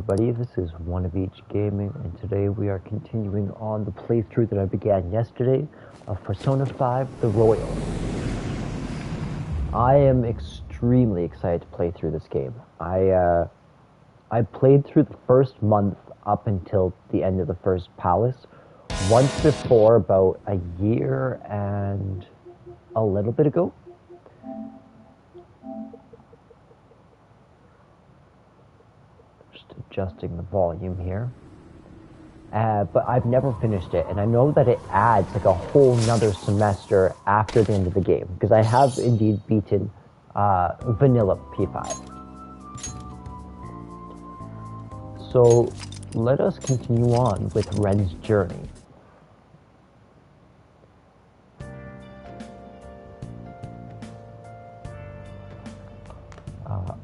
everybody, this is One of Each Gaming, and today we are continuing on the playthrough that I began yesterday of Persona 5 The Royal. I am extremely excited to play through this game. I played through the first month up until the end of the first palace once before, about a year and a little bit ago. Adjusting the volume here, but I've never finished it, and I know that it adds like a whole nother semester after the end of the game, because I have indeed beaten vanilla P5. So let us continue on with Ren's journey.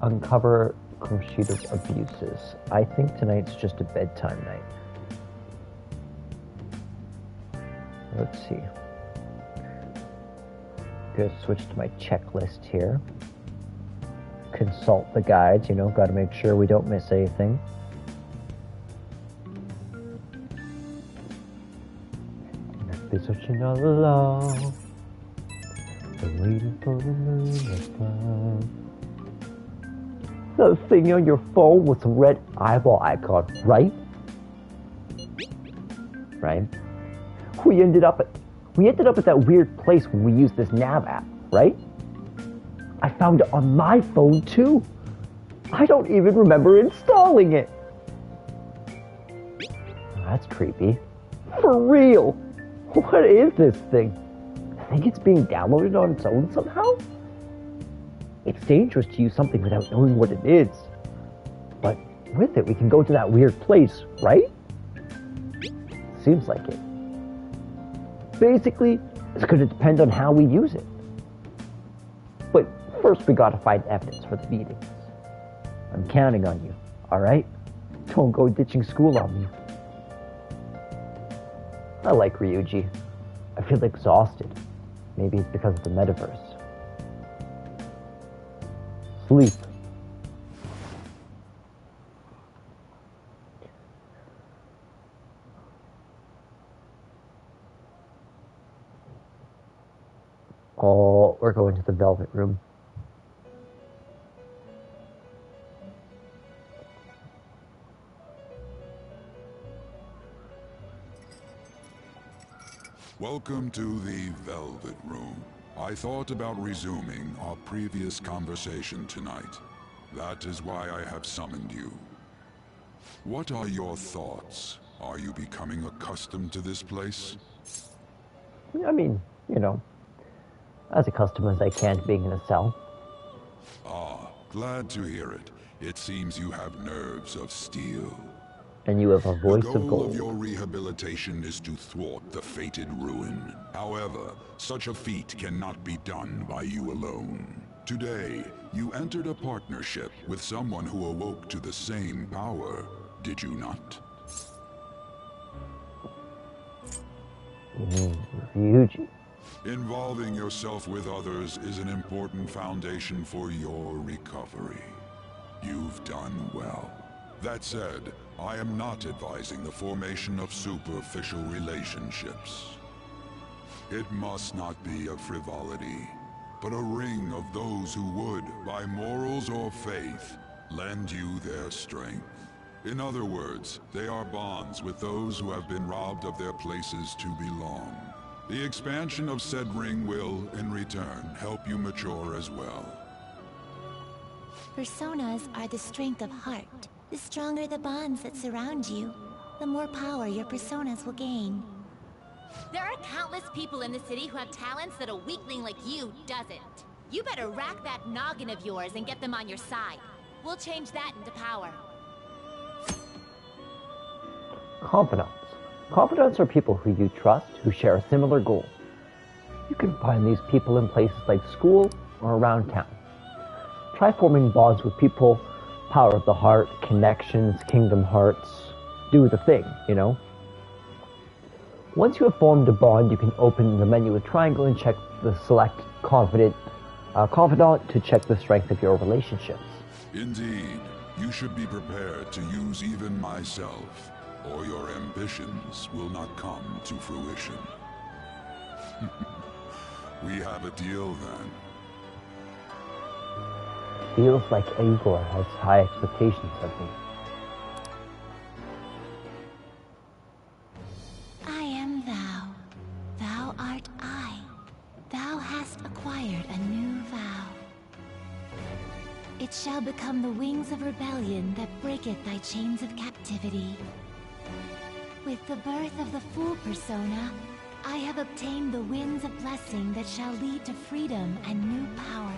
Uncover Komoshida's abuses. I think tonight's just a bedtime night. Let's see. Good, switch to my checklist here. Consult the guides, gotta make sure we don't miss anything. Be searching all along, waiting for the moon to come. That thing on your phone with the red eyeball icon, right? Right? We ended up at that weird place when we used this nav app, right? I found it on my phone too. I don't even remember installing it. That's creepy. For real. What is this thing? I think it's being downloaded on its own somehow? It's dangerous to use something without knowing what it is. But with it, we can go to that weird place, right? Seems like it. Basically, it's going to depend on how we use it. But first, we got to find evidence for the beatings. I'm counting on you, alright? Don't go ditching school on me. I like Ryuji. I feel exhausted. Maybe it's because of the metaverse. Sleep. Oh, we're going to the Velvet Room. Welcome to the Velvet Room. I thought about resuming our previous conversation tonight. That is why I have summoned you. What are your thoughts? Are you becoming accustomed to this place? I mean, as accustomed as I can to being in a cell. Ah, glad to hear it. It seems you have nerves of steel. And you have a voice of gold. The goal of your rehabilitation is to thwart the fated ruin. However, such a feat cannot be done by you alone. Today, you entered a partnership with someone who awoke to the same power, did you not? Ryuji. Involving yourself with others is an important foundation for your recovery. You've done well. That said, I am not advising the formation of superficial relationships. It must not be a frivolity, but a ring of those who would, by morals or faith, lend you their strength. In other words, they are bonds with those who have been robbed of their places to belong. The expansion of said ring will, in return, help you mature as well. Personas are the strength of heart. The stronger the bonds that surround you, the more power your personas will gain. There are countless people in the city who have talents that a weakling like you doesn't. You better rack that noggin of yours and get them on your side. We'll change that into power. Confidants. Confidants are people who you trust, who share a similar goal. You can find these people in places like school or around town. Try forming bonds with people. Power of the heart, connections, kingdom hearts. Do the thing, Once you have formed a bond, you can open the menu with triangle and check the select confidant to check the strength of your relationships. Indeed. You should be prepared to use even myself, or your ambitions will not come to fruition. We have a deal then. Feels like Igor has high expectations of me. I am thou. Thou art I. Thou hast acquired a new vow. It shall become the wings of rebellion that breaketh thy chains of captivity. With the birth of the Fool persona, I have obtained the winds of blessing that shall lead to freedom and new power.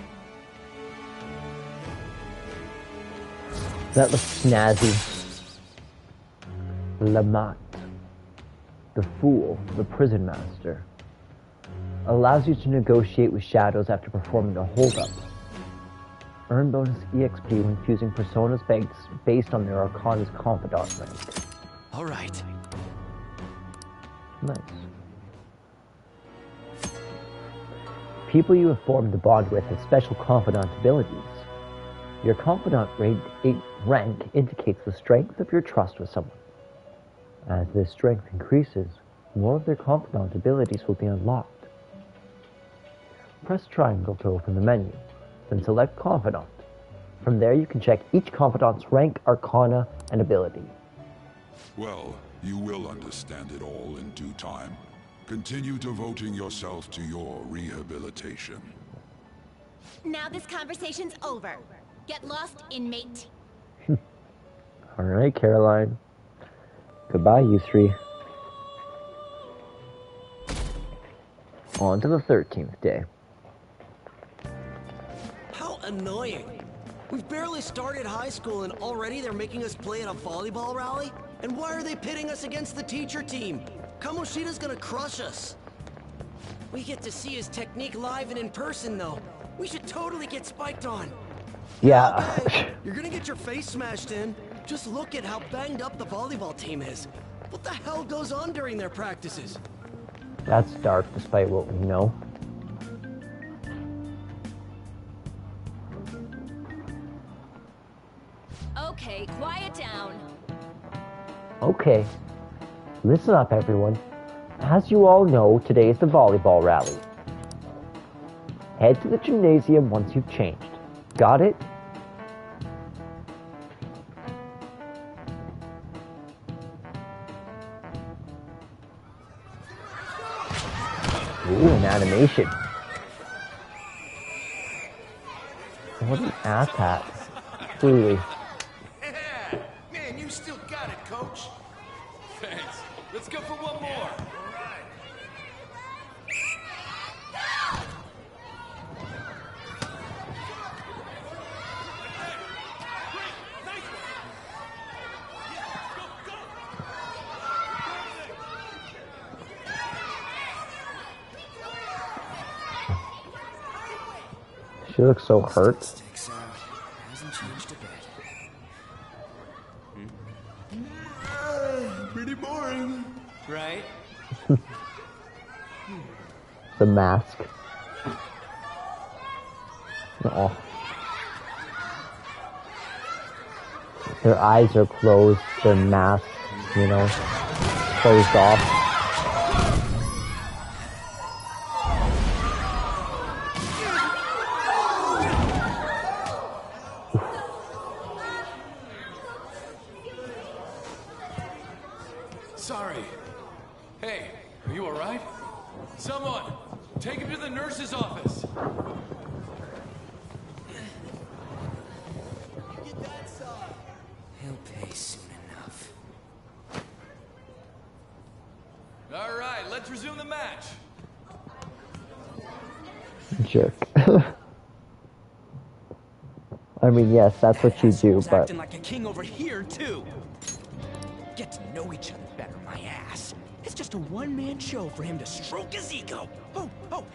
That looks snazzy. Lamont, the Fool, the Prison Master, allows you to negotiate with shadows after performing a holdup. Earn bonus EXP when fusing personas based on their Arcana's Confidant rank. Alright. Nice. People you have formed a bond with have special Confidant abilities. Your Confidant rank indicates the strength of your trust with someone. As this strength increases, more of their Confidant abilities will be unlocked. Press triangle to open the menu, then select Confidant. From there you can check each Confidant's rank, Arcana, and ability. Well, you will understand it all in due time. Continue devoting yourself to your rehabilitation. Now this conversation's over. Get lost, inmate. Alright, Caroline. Goodbye, you three. On to the 13th day. How annoying. We've barely started high school and already they're making us play at a volleyball rally? And why are they pitting us against the teacher team? Komoshida's gonna crush us. We get to see his technique live and in person though. We should totally get spiked on. Yeah. Okay, you're gonna get your face smashed in. Just look at how banged up the volleyball team is. What the hell goes on during their practices? That's dark despite what we know. Okay, quiet down. Okay. Listen up, everyone. As you all know, today is the volleyball rally. Head to the gymnasium once you've changed. Got it? Ooh, an animation. What an asshat. Truly. Man, you still got it, coach. Thanks. Let's go for one more. She looks so hurt. Sticks out. Hasn't changed a bit. Pretty boring. Right? The mask. Oh. Their eyes are closed, their mask, you know, closed off. Sorry. Hey, are you alright? Someone, take him to the nurse's office. He'll pay soon enough. Alright, let's resume the match. Jerk. I mean, yes, that's what you do, but Acting like a king over here too. Get to know each other better, my ass. It's just a one-man show for him to stroke his ego. Oh,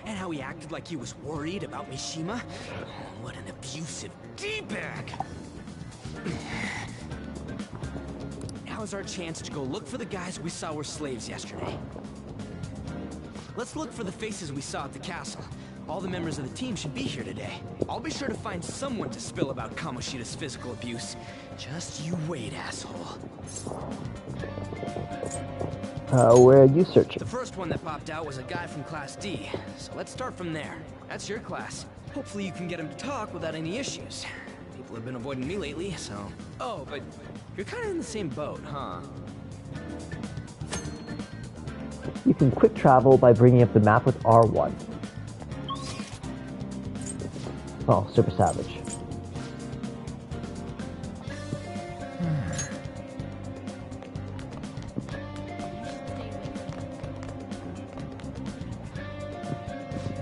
and how he acted like he was worried about Mishima. Oh, what an abusive D-bag. Now's our chance to go look for the guys we saw were slaves yesterday. Let's look for the faces we saw at the castle. All the members of the team should be here today. I'll be sure to find someone to spill about Kamoshida's physical abuse. Just you wait, asshole. Where are you searching? The first one that popped out was a guy from Class D, so let's start from there. That's your class. Hopefully you can get him to talk without any issues. People have been avoiding me lately, so... Oh, but you're kind of in the same boat, huh? You can quick travel by bringing up the map with R1. Oh, super savage.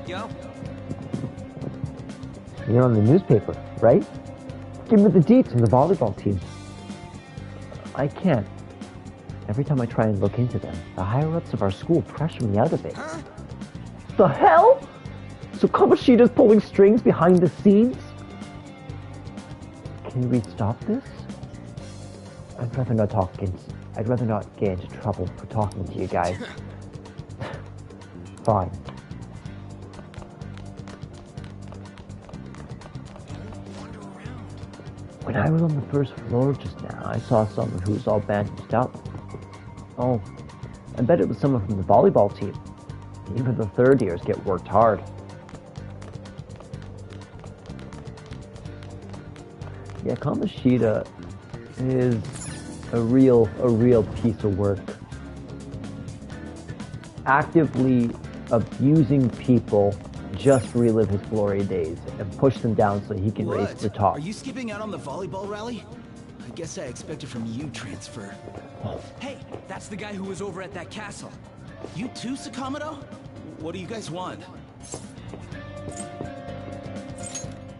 Yo. You're on the newspaper, right? Give me the deets on the volleyball team. I can't. Every time I try and look into them, the higher-ups of our school pressure me out of it. Huh? The hell? So Komoshida's pulling strings behind the scenes? Can we stop this? I'd rather not get into trouble for talking to you guys. Fine. When I was on the first floor just now, I saw someone who was all bandaged up. Oh, I bet it was someone from the volleyball team. Even the third years get worked hard. Yeah, Komoshida is a real piece of work. Actively abusing people just to relive his glory days and push them down so he can race to the top. Are you skipping out on the volleyball rally? I guess I expected from you transfer. Hey, that's the guy who was over at that castle. You too, Sakamoto? What do you guys want?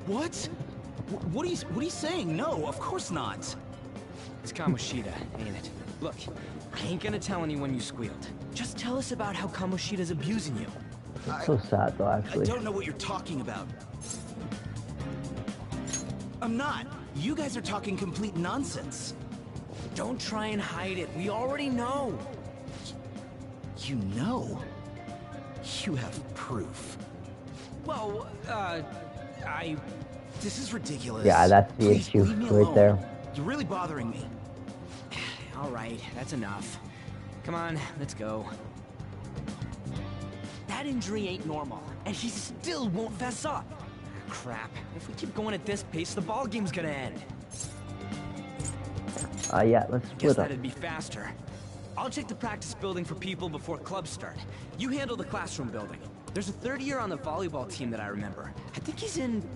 What? What are you saying? No, of course not. It's Komoshida, ain't it? Look, I ain't gonna tell anyone you squealed. Just tell us about how Kamoshida's abusing you. It's so sad though, actually. I don't know what you're talking about. I'm not. You guys are talking complete nonsense. Don't try and hide it. We already know. You know? You have proof. Well, This is ridiculous. Yeah, that's the Please issue leave me right alone. there. You're really bothering me. all right, that's enough. Come on, let's go. That injury ain't normal, and he still won't fess up. Crap. If we keep going at this pace, the ball game's gonna end. Yeah, let's Guess split up. that'd be faster. I'll check the practice building for people before clubs start. You handle the classroom building. There's a third year on the volleyball team that I remember. I think he's in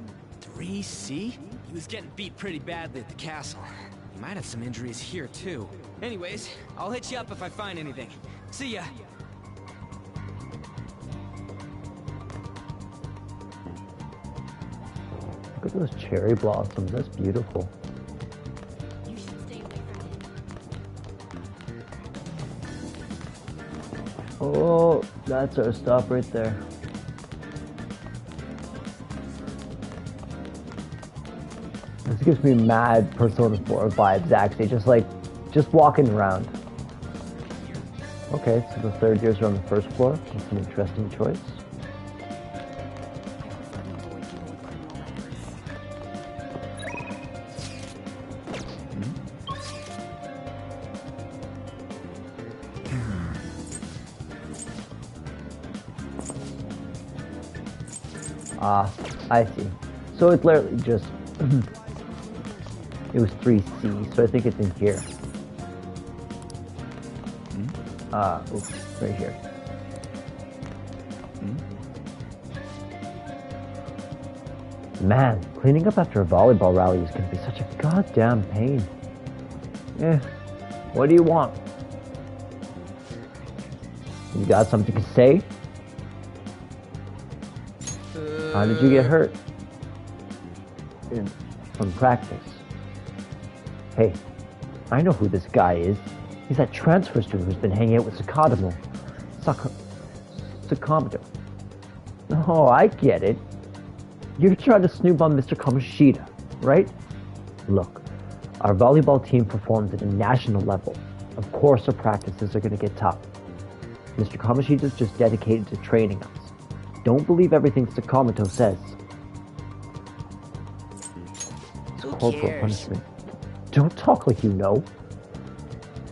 3C? He was getting beat pretty badly at the castle. He might have some injuries here, too. Anyways, I'll hit you up if I find anything. See ya. Look at those cherry blossoms. That's beautiful. You should stay away from it. Oh, that's our stop right there. This gives me mad Persona 4 vibes, actually. Just walking around. Okay, so the third years are on the first floor. That's an interesting choice. Ah, I see. So it's literally just... it was 3C, so I think it's in here. Oops, right here. Man, cleaning up after a volleyball rally is going to be such a goddamn pain. What do you want? You got something to say? How did you get hurt? From practice. Hey, I know who this guy is. He's that transfer student who's been hanging out with Sakamoto. Sakamoto. Oh, I get it. You're trying to snoop on Mr. Komoshida, right? Look, our volleyball team performs at a national level. Of course our practices are going to get tough. Mr. Komoshida's just dedicated to training us. don't believe everything Sakamoto says. It's Who corporal cares? punishment. Don't talk like you know.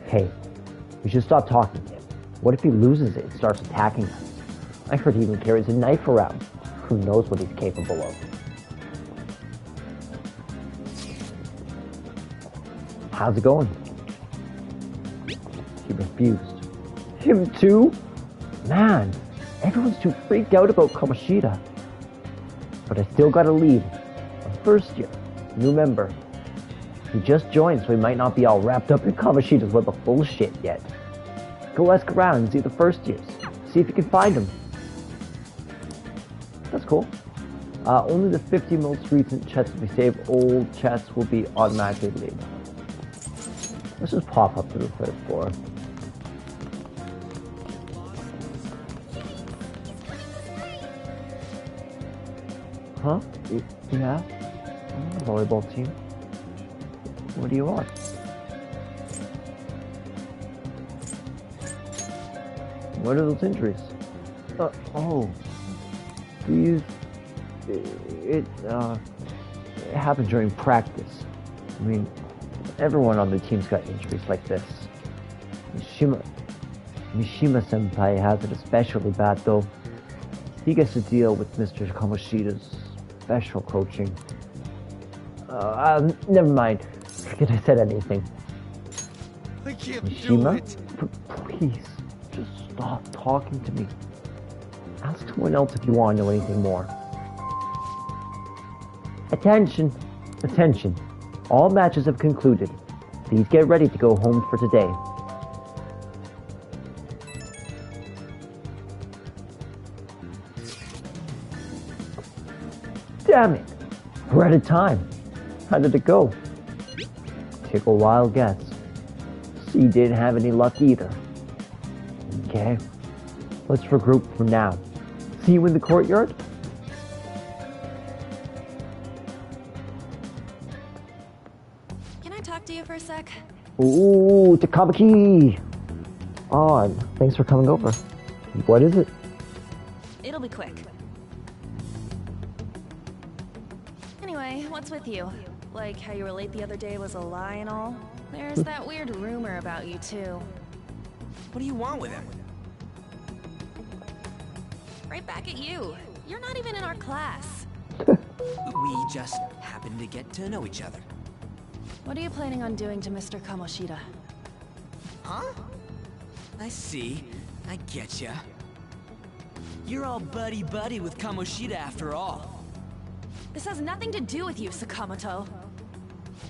Hey, we should stop talking to him. What if he loses it and starts attacking us? I heard he even carries a knife around. Who knows what he's capable of? How's it going? He refused. Him too? Man, everyone's too freaked out about Komoshida. But I still got a lead. A first year, new member. He just joined, so he might not be all wrapped up in Komoshida's web of bullshit yet. Go ask around and see the first years. See if you can find them. That's cool. Only the 50 most recent chests will be saved. Old chests will be automatically deleted. Let's just pop up to the third floor. Huh? Yeah? Volleyball team? What do you want? What are those injuries? Oh. These... It happened during practice. I mean, everyone on the team's got injuries like this. Mishima-senpai has it especially bad though. He gets to deal with Mr. Komoshida's special coaching. Never mind. Forget I said anything. I can't Mishima? do it. Please, just stop talking to me. Ask someone else if you want to know anything more. Attention! Attention! All matches have concluded. Please get ready to go home for today. Damn it! We're out of time. How did it go? Take a wild guess. C didn't have any luck either. Okay. Let's regroup for now. See you in the courtyard? Can I talk to you for a sec? Ooh, Takabaki! On. Thanks for coming over. What is it? It'll be quick. Anyway, what's with you? Like how you were late the other day was a lie and all? There's that weird rumor about you too. What do you want with him? Right back at you. You're not even in our class. We just happen to get to know each other. What are you planning on doing to Mr. Komoshida? Huh? I see. I getcha. You're all buddy-buddy with Komoshida after all. This has nothing to do with you, Sakamoto.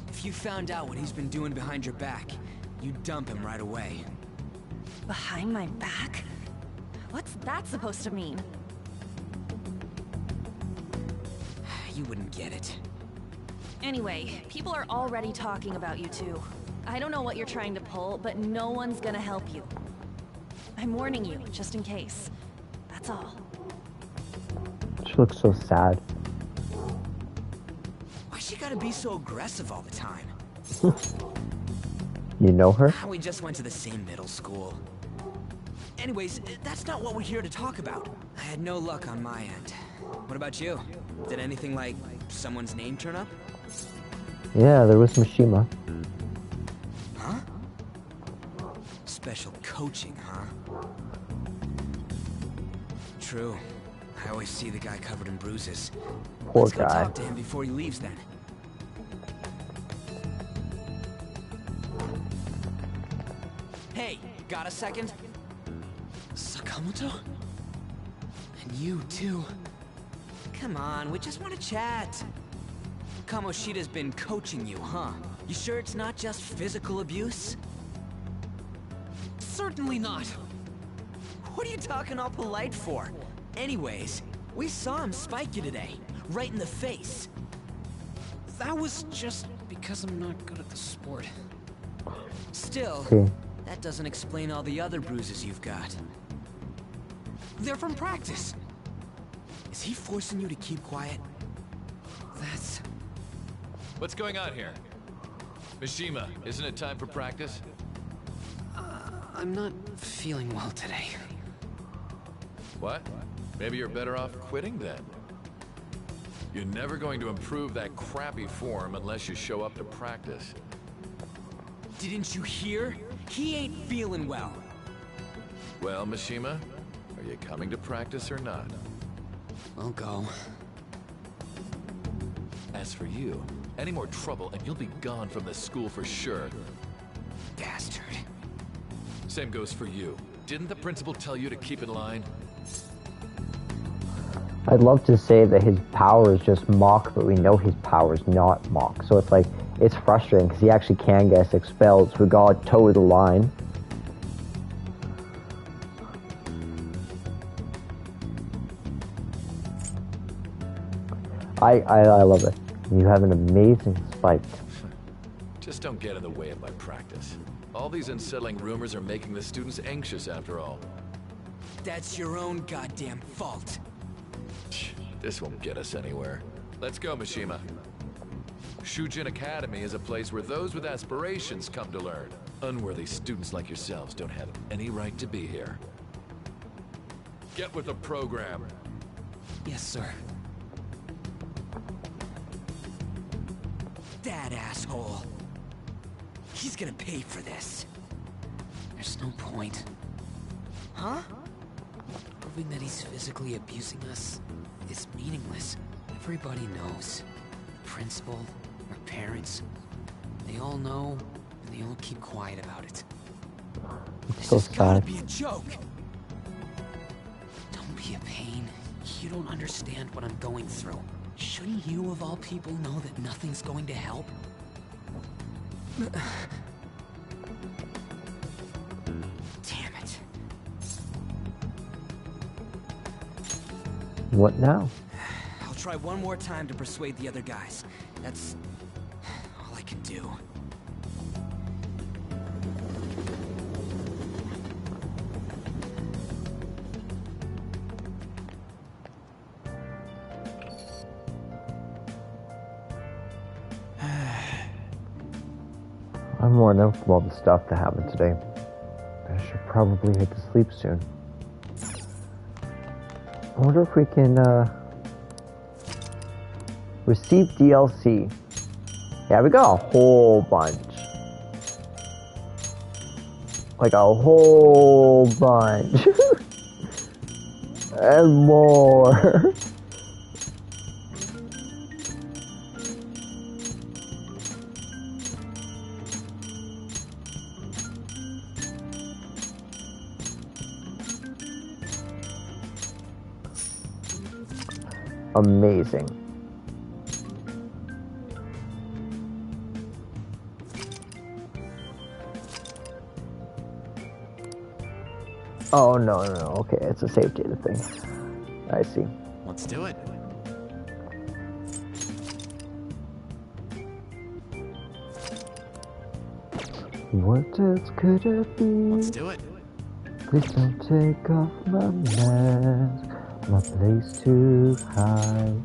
If you found out what he's been doing behind your back, you'd dump him right away. Behind my back? What's that supposed to mean? You wouldn't get it. Anyway, people are already talking about you two. I don't know what you're trying to pull, but no one's gonna help you. I'm warning you, just in case. That's all. She looks so sad. Why she gotta be so aggressive all the time? You know her? We just went to the same middle school. Anyways, that's not what we're here to talk about. I had no luck on my end. What about you? Did anything like someone's name turn up? Yeah, there was Mishima. Huh? Special coaching, huh? True. I always see the guy covered in bruises. Poor Let's go guy. talk to him before he leaves then. Hey, got a second? Sakamoto? And you too. Come on, we just want to chat. Kamoshida's been coaching you, huh? You sure it's not just physical abuse? Certainly not. What are you talking all polite for? Anyways, we saw him spike you today, right in the face. That was just because I'm not good at the sport. Still, Okay. that doesn't explain all the other bruises you've got. They're from practice. Is he forcing you to keep quiet? That's... What's going on here? Mishima, isn't it time for practice? I'm not feeling well today. What? Maybe you're better off quitting then. You're never going to improve that crappy form unless you show up to practice. Didn't you hear? He ain't feeling well. Well, Mishima, are you coming to practice or not? I'll go. As for you, any more trouble and you'll be gone from the school for sure. Bastard. Same goes for you. Didn't the principal tell you to keep in line? I'd love to say that his power is just mock, but we know his power is not mock. So it's like, it's frustrating because he actually can get us expelled. So we gotta toe the line. I love it. You have an amazing spike. Just don't get in the way of my practice. All these unsettling rumors are making the students anxious after all. That's your own goddamn fault. This won't get us anywhere. Let's go, Mishima. Shujin Academy is a place where those with aspirations come to learn. Unworthy students like yourselves don't have any right to be here. Get with the program. Yes, sir. That asshole. He's gonna pay for this. There's no point. Huh? Proving that he's physically abusing us is meaningless. Everybody knows. Principal, our parents, they all know, and they all keep quiet about it. It's so This has gotta sad. be a joke. Don't be a pain. You don't understand what I'm going through. Shouldn't you, of all people, know that nothing's going to help? Damn it. What now? I'll try one more time to persuade the other guys. That's all I can do. I'm worn out from all the stuff that happened today. I should probably head to sleep soon. I wonder if we can, receive DLC. Yeah, we got a whole bunch. Like a whole bunch. And more. Amazing. Oh, no. Okay, it's a save data thing. I see. Let's do it. What else could it be? Let's do it. Please don't take off my mask. My place to hide.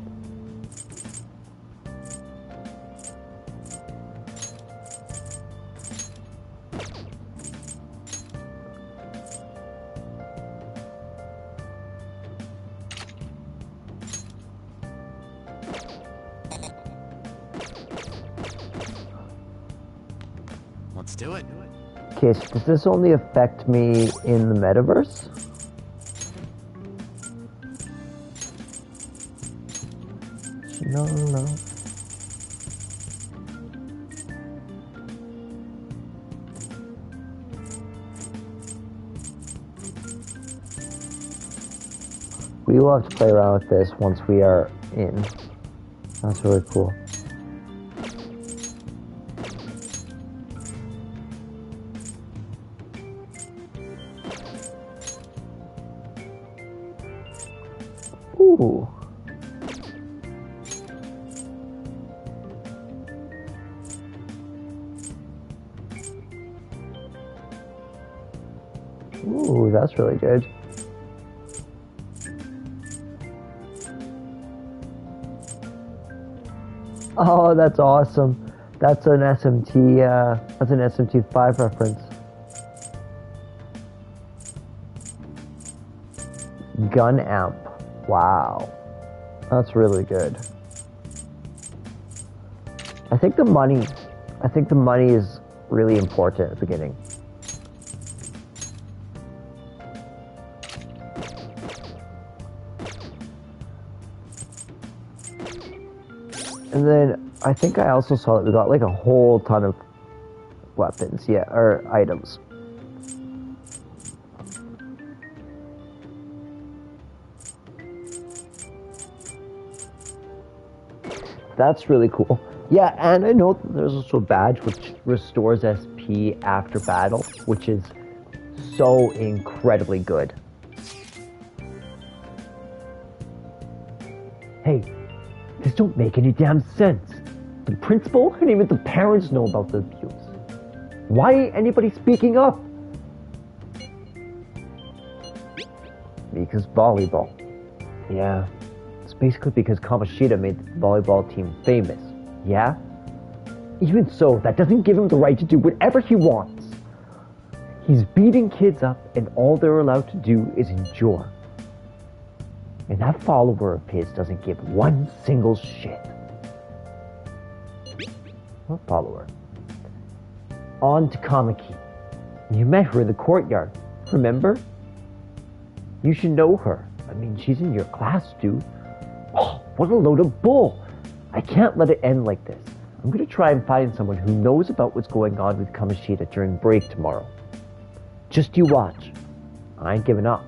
Let's do it. Okay, so does this only affect me in the metaverse? No. We will have to play around with this once we are in. That's really cool. Ooh. Ooh, that's really good. Oh, that's awesome. That's an SMT, that's an SMT5 reference. Gun amp. Wow. That's really good. I think the money is really important at the beginning. And then I think I also saw that we got like a whole ton of weapons, yeah, or items. That's really cool. Yeah, and I know that there's also a badge which restores SP after battle, which is so incredibly good. Hey, this don't make any damn sense. The principal and even the parents know about the abuse. Why ain't anybody speaking up? Because volleyball. Yeah. It's basically because Komoshida made the volleyball team famous, yeah? Even so, that doesn't give him the right to do whatever he wants. He's beating kids up and all they're allowed to do is endure. And that follower of his doesn't give one single shit. What follower? On to Kamiki. You met her in the courtyard, remember? You should know her. I mean, she's in your class, dude. Oh, what a load of bull! I can't let it end like this. I'm gonna try and find someone who knows about what's going on with Komoshida during break tomorrow. Just you watch. I ain't giving up.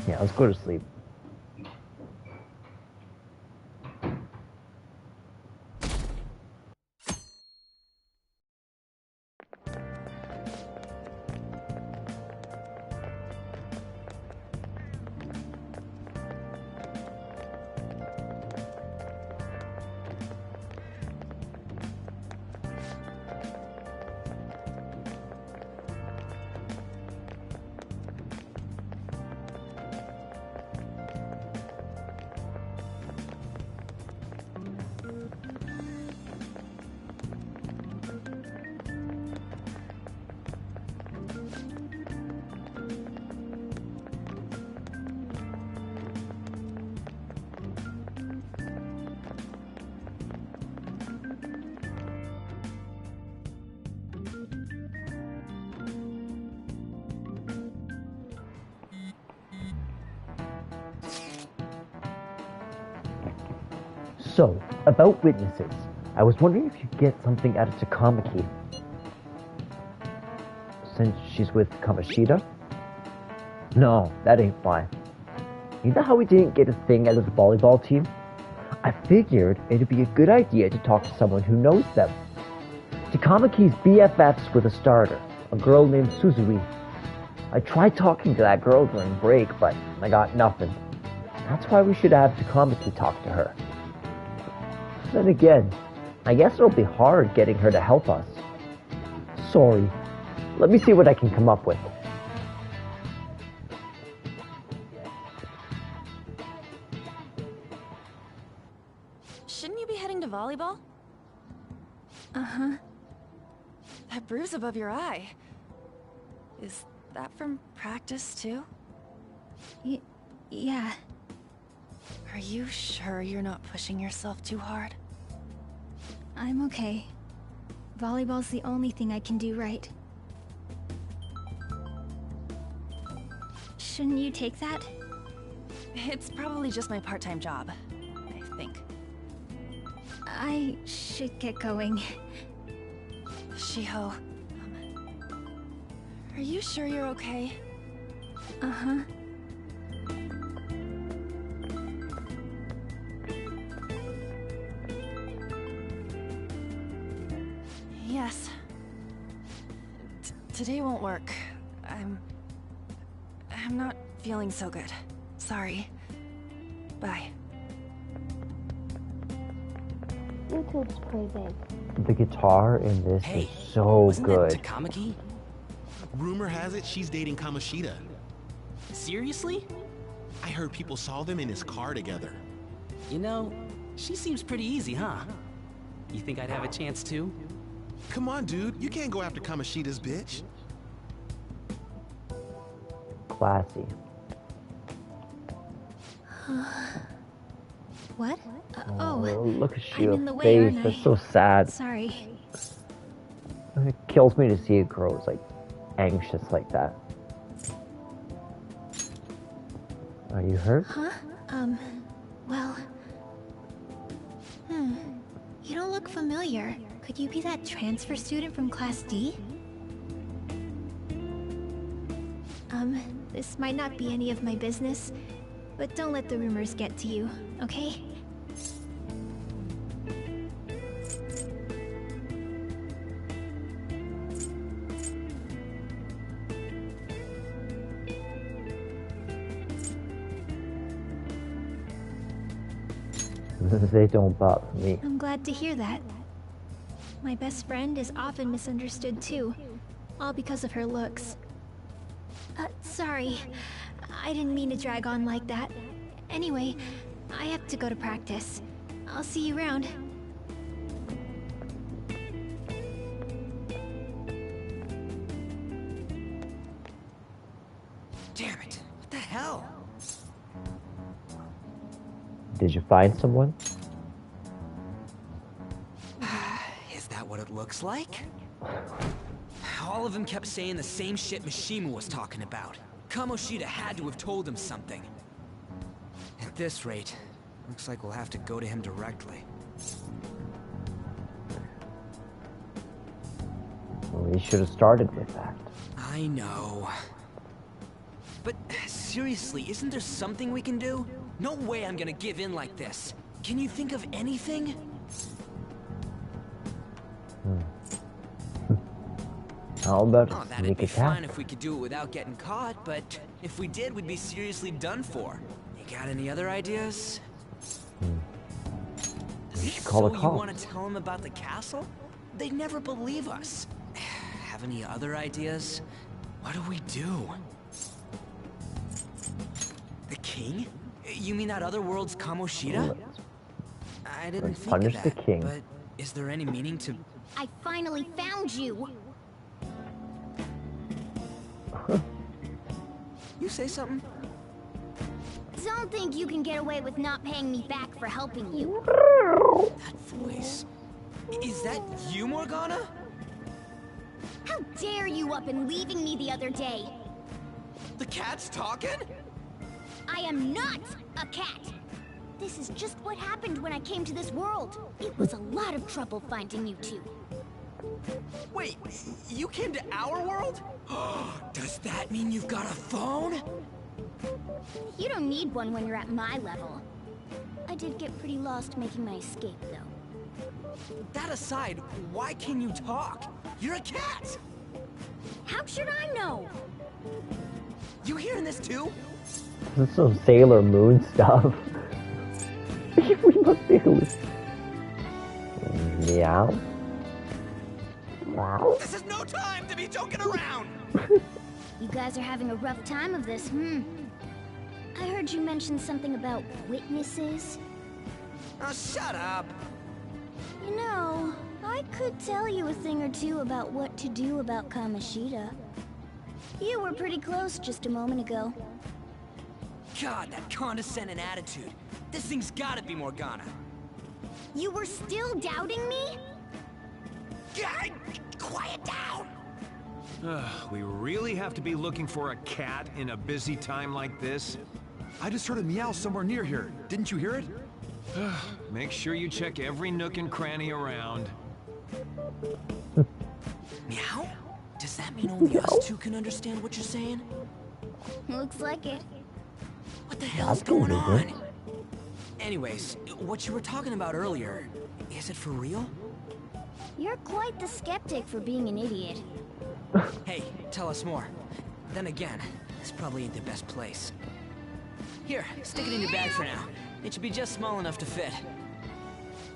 Yeah, let's go to sleep. So, about witnesses, I was wondering if you'd get something out of Takamaki. Since she's with Komoshida? No, that ain't fine. You know how we didn't get a thing out of the volleyball team? I figured it'd be a good idea to talk to someone who knows them. Takamaki's BFFs with a starter, a girl named Suzui. I tried talking to that girl during break, but I got nothing. That's why we should have Takamaki talk to her. Then again, I guess it'll be hard getting her to help us. Sorry. Let me see what I can come up with. Shouldn't you be heading to volleyball? Uh-huh. That bruise above your eye. Is that from practice, too? Yeah. Are you sure you're not pushing yourself too hard? I'm okay. Volleyball's the only thing I can do right. Shouldn't you take that? It's probably just my part-time job, I think. I should get going. Shiho, are you sure you're okay? Uh-huh. Yes. Today won't work. I'm not feeling so good. Sorry. Bye. YouTube's pretty big. The guitar in this is so wasn't good. That Takamaki? Rumor has it she's dating Komoshida. Seriously? I heard people saw them in his car together. You know, she seems pretty easy, huh? You think I'd have a chance too? Come on, dude. You can't go after Kamoshida's bitch. classy. What? Oh, look at I'm your in the way, face. aren't That's I? so sad. Sorry. It kills me to see a girl's like anxious like that. Are you hurt? Huh? Well... You don't look familiar. Could you be that transfer student from Class D? This might not be any of my business, but don't let the rumors get to you, okay? They don't bother me. I'm glad to hear that. My best friend is often misunderstood too, all because of her looks. Sorry. I didn't mean to drag on like that. Anyway, I have to go to practice. I'll see you around. Damn it. What the hell? Did you find someone? Is that what it looks like? All of them kept saying the same shit Mishima was talking about. Komoshida had to have told him something. At this rate, looks like we'll have to go to him directly. Well, you should have started with that. I know. But seriously, isn't there something we can do? No way I'm gonna give in like this. Can you think of anything? How about Oh, a that'd sneak be fine attack? if we could do it without getting caught, but if we did, we'd be seriously done for. You got any other ideas? You should call the So you cops. want to tell them about the castle? They'd never believe us. Have any other ideas? What do we do? The king? You mean that other world's Komoshida? I didn't Let's think punish of the that, king. but is there any meaning to... I finally found you! You say something? Don't think you can get away with not paying me back for helping you. That voice... Is that you, Morgana? How dare you up and leaving me the other day? The cat's talking? I am not a cat! This is just what happened when I came to this world. It was a lot of trouble finding you two. Wait, you came to our world? Does that mean you've got a phone? You don't need one when you're at my level. I did get pretty lost making my escape, though. That aside, why can you talk? You're a cat! How should I know? You hearing this too? This is some Sailor Moon stuff. We must be able to... Meow. Wow. This is no time to be joking around! You guys are having a rough time of this, I heard you mention something about witnesses. Oh, shut up! You know, I could tell you a thing or two about what to do about Komoshida. You were pretty close just a moment ago. God, that condescending attitude. This thing's gotta be Morgana. You were still doubting me? God, quiet down! We really have to be looking for a cat in a busy time like this? I just heard a meow somewhere near here. Didn't you hear it? Make sure you check every nook and cranny around. Meow? Does that mean only us two can understand what you're saying? Looks like it. What the hell's going on? Anyways, what you were talking about earlier, is it for real? You're quite the skeptic for being an idiot. Hey, tell us more. Then again, this probably ain't the best place. Here, stick it in your bag for now. It should be just small enough to fit.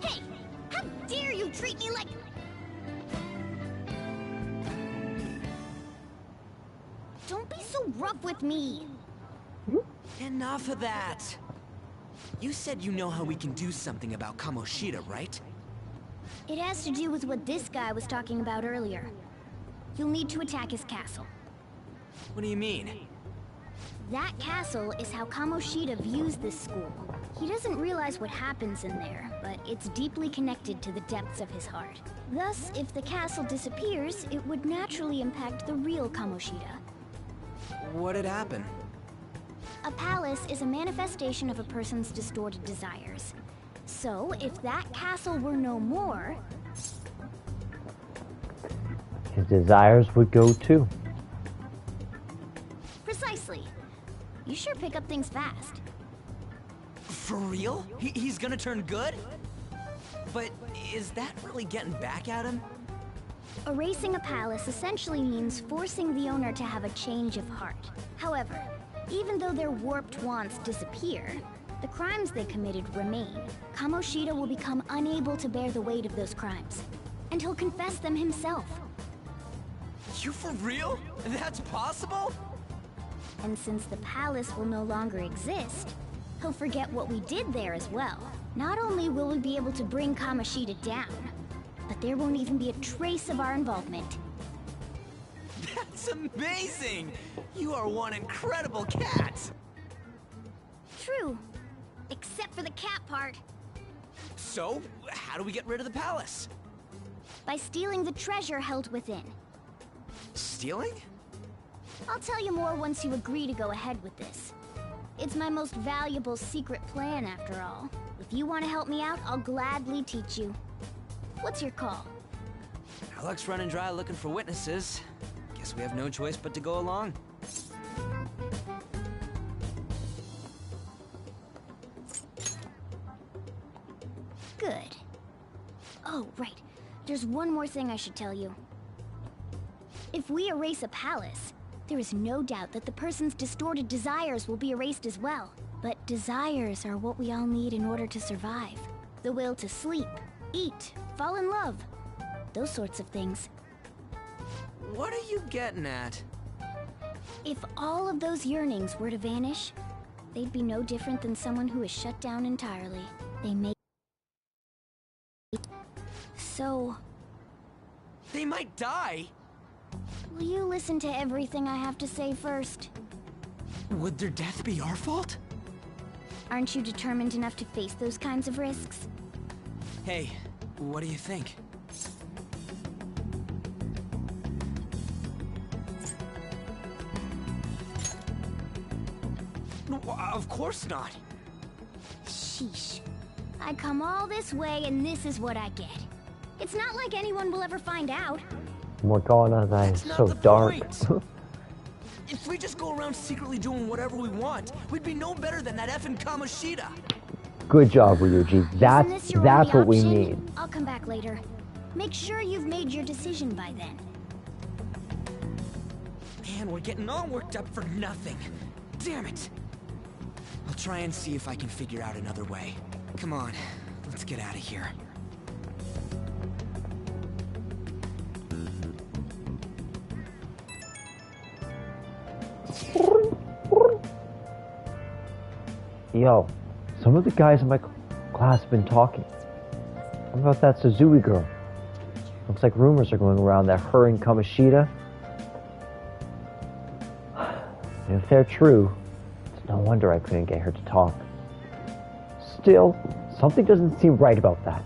Hey! How dare you treat me like... Don't be so rough with me! Enough of that! You said you know how we can do something about Komoshida, right? It has to do with what this guy was talking about earlier. You'll need to attack his castle. What do you mean? That castle is how Komoshida views this school. He doesn't realize what happens in there, but it's deeply connected to the depths of his heart. Thus, if the castle disappears, it would naturally impact the real Komoshida. What'd happen? A palace is a manifestation of a person's distorted desires. So, if that castle were no more... his desires would go too. Precisely. You sure pick up things fast. For real? He's gonna turn good? But is that really getting back at him? Erasing a palace essentially means forcing the owner to have a change of heart. However, even though their warped wants disappear, the crimes they committed remain. Komoshida will become unable to bear the weight of those crimes, and he'll confess them himself. You for real? That's possible? And since the palace will no longer exist, he'll forget what we did there as well. Not only will we be able to bring Komoshida down, but there won't even be a trace of our involvement. That's amazing! You are one incredible cat! True. Except for the cat part. So, how do we get rid of the palace? By stealing the treasure held within. Stealing? I'll tell you more once you agree to go ahead with this. It's my most valuable secret plan, after all. If you want to help me out, I'll gladly teach you. What's your call? Our luck's running dry looking for witnesses. Guess we have no choice but to go along. Good. Oh, right. There's one more thing I should tell you. If we erase a palace, there is no doubt that the person's distorted desires will be erased as well. But desires are what we all need in order to survive. The will to sleep, eat, fall in love. Those sorts of things. What are you getting at? If all of those yearnings were to vanish, they'd be no different than someone who is shut down entirely. They may... So... They might die! Will you listen to everything I have to say first? Would their death be our fault? Aren't you determined enough to face those kinds of risks? Hey, what do you think? No, of course not. Sheesh. I come all this way and this is what I get. It's not like anyone will ever find out. Oh my god, that is so dark. If we just go around secretly doing whatever we want, we'd be no better than that effing Komoshida. Good job, Ryuji. That's what we need. I'll come back later. Make sure you've made your decision by then. Man, we're getting all worked up for nothing. Damn it. I'll try and see if I can figure out another way. Come on, let's get out of here. Yo, some of the guys in my class have been talking. What about that Suzui girl? Looks like rumors are going around that her and Komoshida... If they're true, it's no wonder I couldn't get her to talk. Still, something doesn't seem right about that.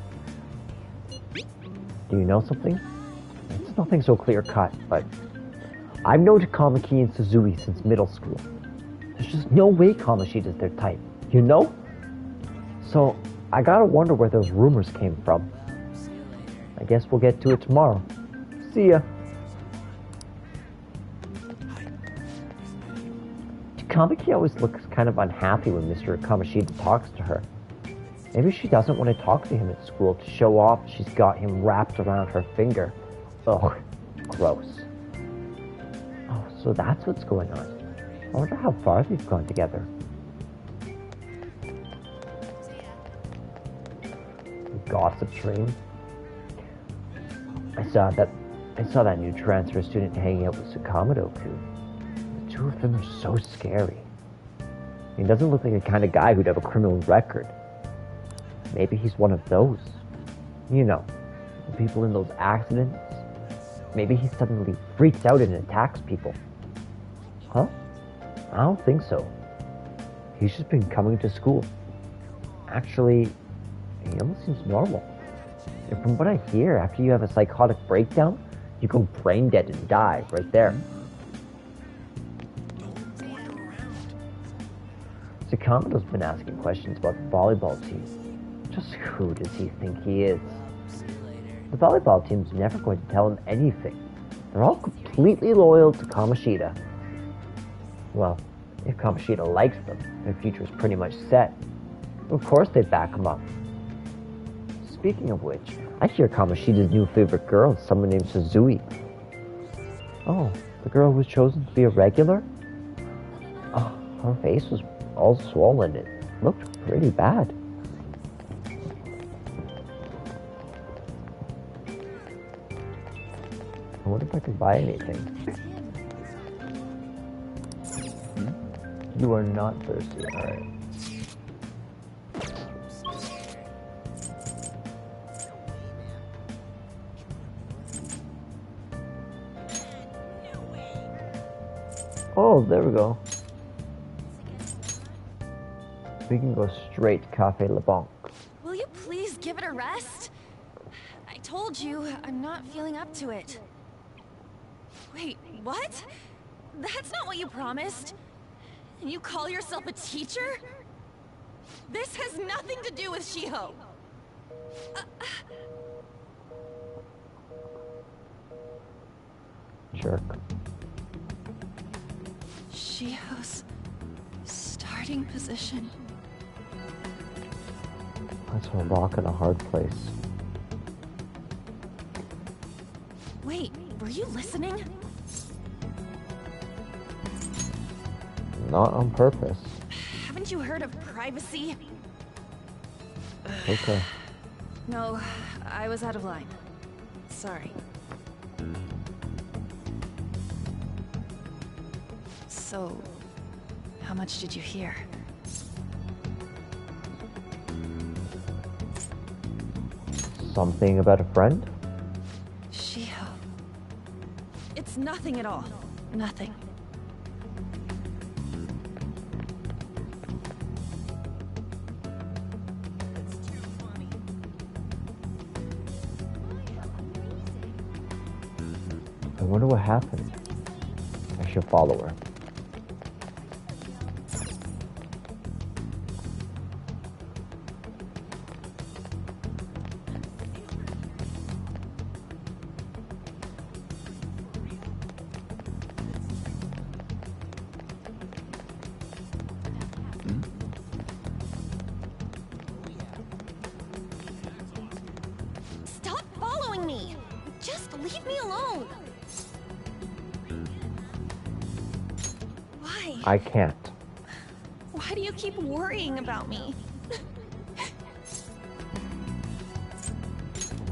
Do you know something? It's nothing so clear-cut, but... I've known Takamaki and Suzui since middle school. There's just no way Kamoshida's their type, you know? So, I gotta wonder where those rumors came from. I guess we'll get to it tomorrow. See ya. Takamaki always looks kind of unhappy when Mr. Komoshida talks to her. Maybe she doesn't want to talk to him at school to show off she's got him wrapped around her finger. Ugh, gross. Oh, so that's what's going on. I wonder how far they've gone together. Gossip train. I saw that new transfer student hanging out with Sakamoto-kun. The two of them are so scary. He doesn't look like the kind of guy who'd have a criminal record. Maybe he's one of those. You know, the people in those accidents. Maybe he suddenly freaks out and attacks people. Huh? I don't think so. He's just been coming to school. Actually, he almost seems normal. And from what I hear, after you have a psychotic breakdown, you go brain dead and die right there. Sakamoto's been asking questions about the volleyball team. Just who does he think he is? The volleyball team's never going to tell him anything. They're all completely loyal to Komoshida. Well, if Komoshida likes them, their future's pretty much set. Of course they'd back him up. Speaking of which, I hear Kamoshida's new favorite girl is someone named Suzui. Oh, the girl who was chosen to be a regular? Oh, her face was all swollen. It looked pretty bad. I wonder if I could buy anything. You are not thirsty, alright. Oh, there we go. We can go straight to Cafe Le Banc. Will you please give it a rest? I told you, I'm not feeling up to it. Wait, what? That's not what you promised. And you call yourself a teacher? This has nothing to do with Shiho. Jerk. Shiho's starting position. That's a rock in a hard place. Wait, were you listening? Not on purpose. Haven't you heard of privacy? Okay. No, I was out of line. Sorry. So, how much did you hear? Something about a friend? Shiho. It's nothing at all. Nothing. I wonder what happened. I should follow her. Stop following me! Just leave me alone! Why? I can't. Why do you keep worrying about me?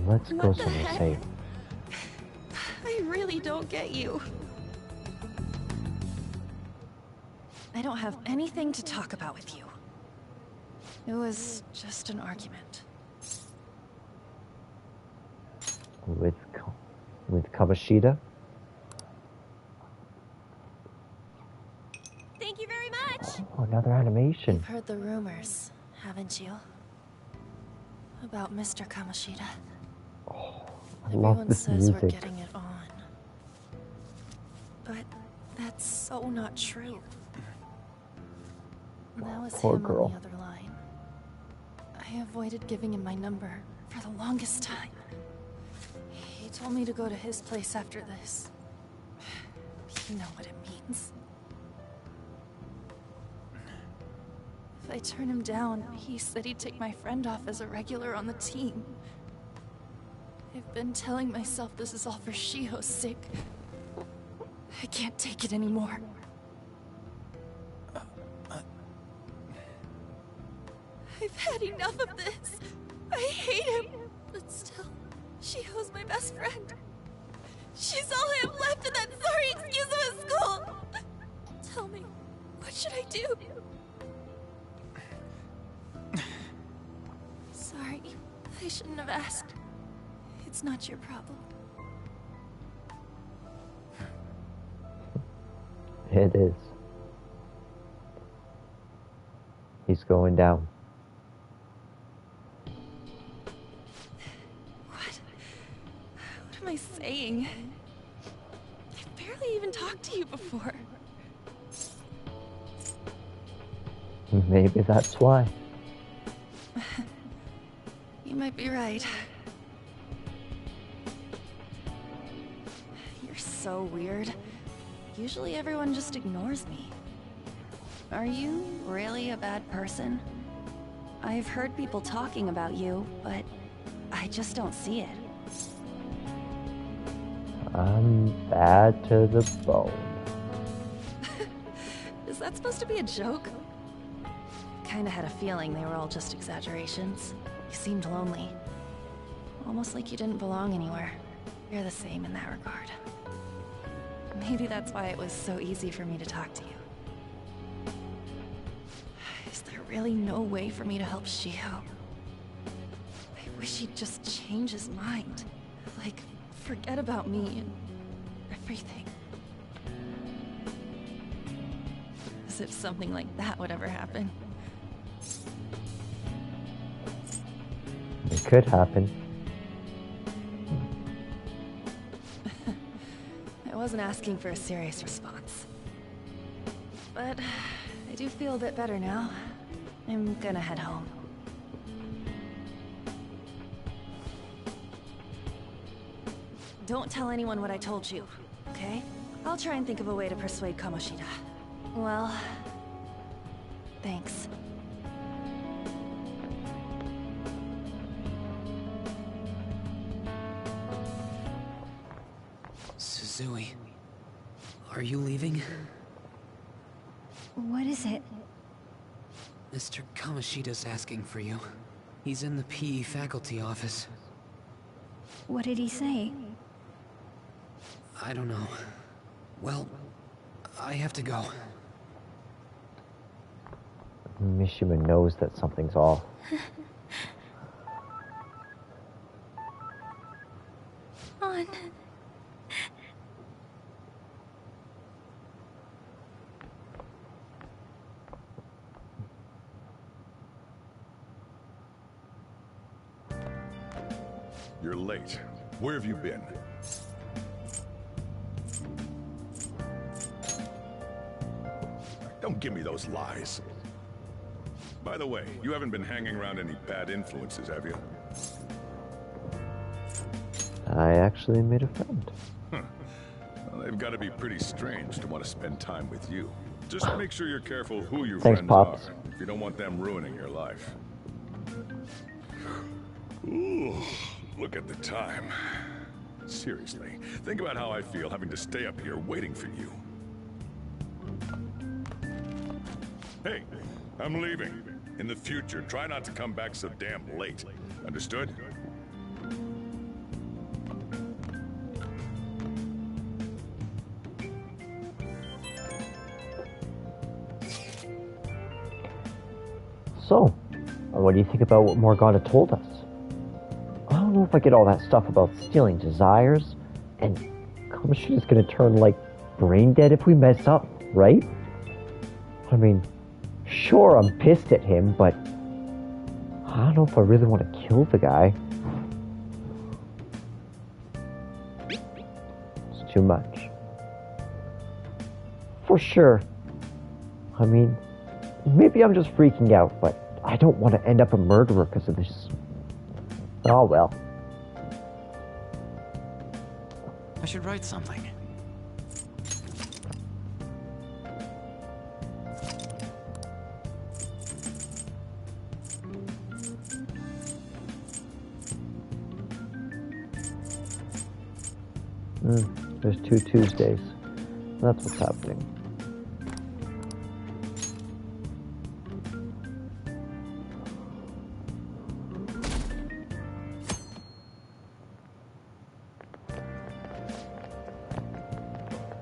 Let's go What the somewhere heck? safe. I really don't get you. I don't have anything to talk about with you. It was just an argument. With Komoshida? Thank you very much! Oh, another animation. You've heard the rumors, haven't you? About Mr. Komoshida. I love Everyone this says we're music. getting it on. But that's so not true. That was Poor him girl. on the other line. I avoided giving him my number for the longest time. He told me to go to his place after this. You know what it means. If I turn him down, he said he'd take my friend off as a regular on the team. I've been telling myself this is all for Shiho's sake. I can't take it anymore. I've had enough of this. I hate him. But still, Shiho's my best friend. She's all I have left in that sorry excuse of a school. Tell me, what should I do? Sorry, I shouldn't have asked. It's not your problem. It is. he's going down. What am I saying? I barely even talked to you before. Maybe that's why. You might be right. You're so weird. Usually everyone just ignores me. Are you really a bad person? I've heard people talking about you, but I just don't see it. I'm bad to the bone. Is that supposed to be a joke? Kinda had a feeling they were all just exaggerations. You seemed lonely. Almost like you didn't belong anywhere. You're the same in that regard. Maybe that's why it was so easy for me to talk to you. Is there really no way for me to help Shiho? I wish he'd just change his mind. Like, forget about me and everything. As if something like that would ever happen. It could happen. I wasn't asking for a serious response. But I do feel a bit better now. I'm gonna head home. Don't tell anyone what I told you, okay? I'll try and think of a way to persuade Komoshida. Well, thanks. Suzui, are you leaving? What is it? Mr. Kamoshida's asking for you. He's in the PE faculty office. What did he say? I don't know. Well, I have to go. Mishima knows that something's off. On. You're late. Where have you been? Don't give me those lies. By the way, you haven't been hanging around any bad influences, have you? I actually made a friend. Well, they've got to be pretty strange to want to spend time with you. Just make sure you're careful who your Thanks, friends Pops. are, if you don't want them ruining your life. Ooh, look at the time. Seriously, think about how I feel having to stay up here waiting for you. Hey, I'm leaving. In the future, try not to come back so damn late. Understood? So, what do you think about what Morgana told us? I don't know if I get all that stuff about stealing desires, and Komoshida's gonna turn, like, brain dead if we mess up, right? I mean, sure, I'm pissed at him, but I don't know if I really want to kill the guy. It's too much. For sure. I mean, maybe I'm just freaking out, but I don't want to end up a murderer because of this. Oh well. I should write something. There's 2 Tuesdays. That's what's happening.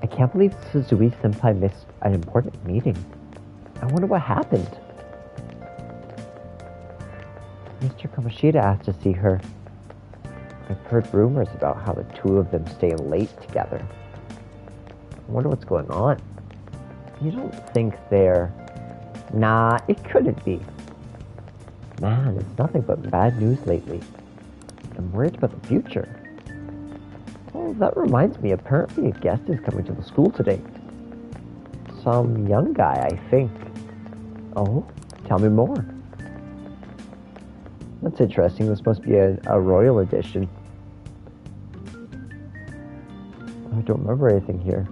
I can't believe Suzui-senpai missed an important meeting. I wonder what happened. Mr. Komoshida asked to see her. I've heard rumors about how the two of them stay late together. I wonder what's going on. You don't think they're Nah, it couldn't be. Man, it's nothing but bad news lately. I'm worried about the future. Oh, that reminds me, apparently a guest is coming to the school today. Some young guy, I think. Oh, tell me more. That's interesting. This must be a royal edition. I don't remember anything here.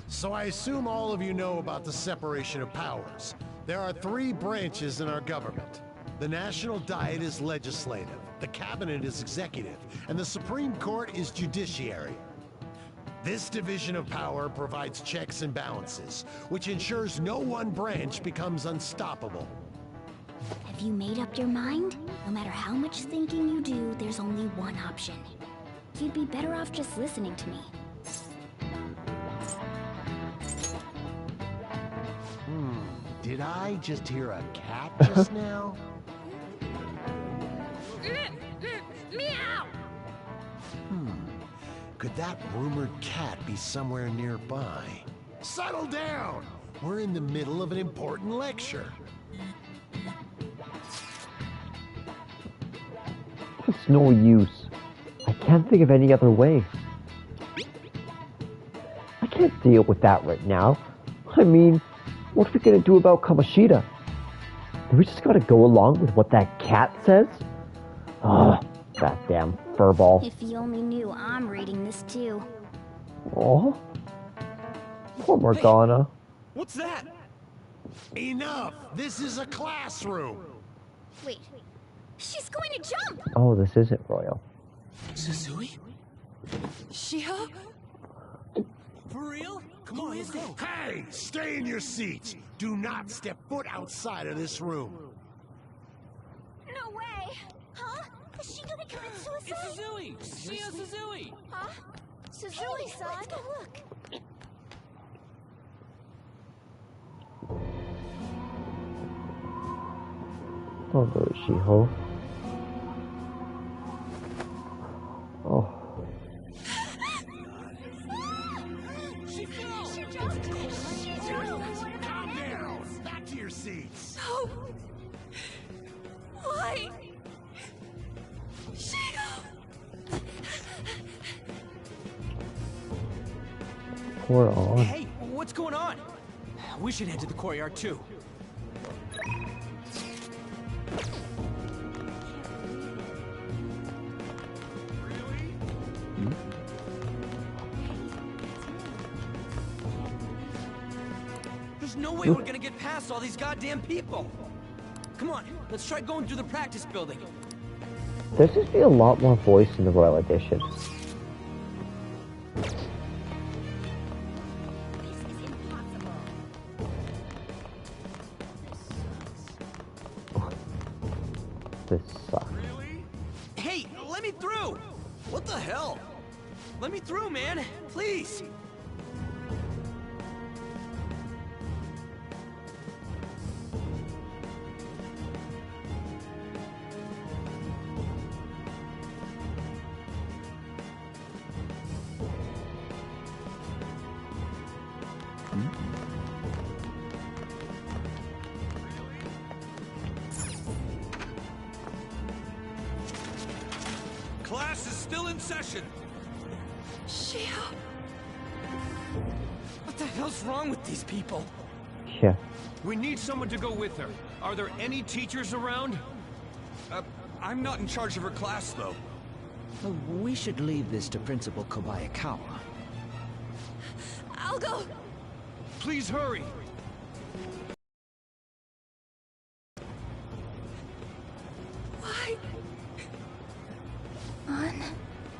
So I assume all of you know about the separation of powers. There are 3 branches in our government. The National Diet is legislative, the Cabinet is executive, and the Supreme Court is judiciary. This division of power provides checks and balances, which ensures no one branch becomes unstoppable. Have you made up your mind? No matter how much thinking you do, there's only one option. You'd be better off just listening to me. Did I just hear a cat just now? Meow! Could that rumored cat be somewhere nearby? Settle down! We're in the middle of an important lecture. It's no use. I can't think of any other way. I can't deal with that right now. I mean, what are we gonna do about Komoshida? Do we just gotta go along with what that cat says? Ugh, that damn furball. If you only knew I'm reading this too. Oh? Poor Morgana. What's that? Enough! This is a classroom! Wait, she's going to jump! Oh, this isn't royal. Suzui? Shiho? For real? Come on, let's go. Hey! Stay in your seats! Do not step foot outside of this room! No way! Huh? Is she gonna commit suicide? It's Suzui! Shio Suzui! Huh? Suzui-san? Let's go look. Oh, there is Shiho. Oh. She fell! She jumped! Calm down! Back to your seats! No! Why? Shiho! Poor on. Hey, what's going on? We should head to the courtyard too. There's no way we're gonna get past all these goddamn people. Come on, let's try going through the practice building. There seems to be a lot more voice in the Royal Edition. This sucks. Hey, let me through! What the hell? Let me through, man! Please! Class is still in session. Shiho! What the hell's wrong with these people? Yeah. We need someone to go with her. Are there any teachers around? I'm not in charge of her class, though. We should leave this to Principal Kobayakawa. I'll go! Please hurry. Why?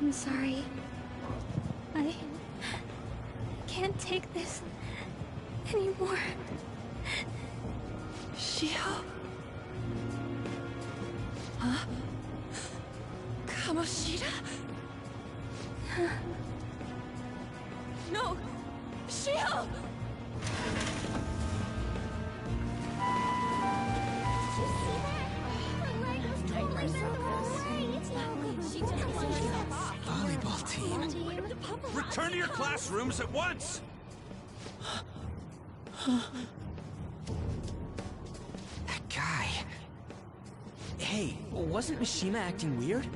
I'm sorry. I can't take this anymore. Shiho? Huh? Komoshida? No! Shiho! Volleyball team. Return to your classrooms at once! That guy. Hey, wasn't Mishima acting weird?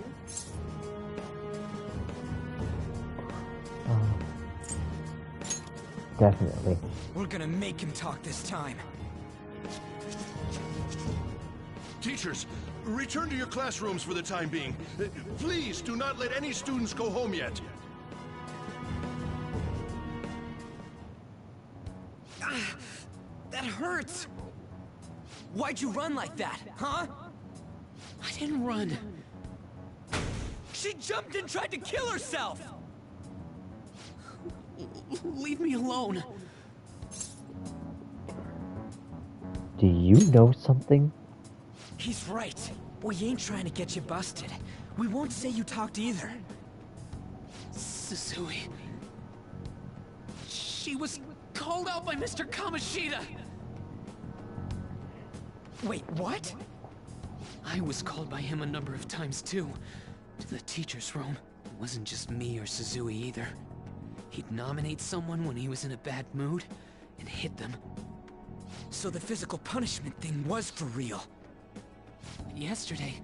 Definitely. We're gonna make him talk this time. Teachers, return to your classrooms for the time being. Please do not let any students go home yet. That hurts! Why'd you run like that, huh? I didn't run. She jumped and tried to kill herself! Leave me alone. Do you know something? He's right. We ain't trying to get you busted. We won't say you talked either. Susui. She was called out by Mr. Komoshida! Wait, what? I was called by him a number of times too. To the teacher's room. It wasn't just me or Susui either. He'd nominate someone when he was in a bad mood, and hit them. So the physical punishment thing was for real. Yesterday,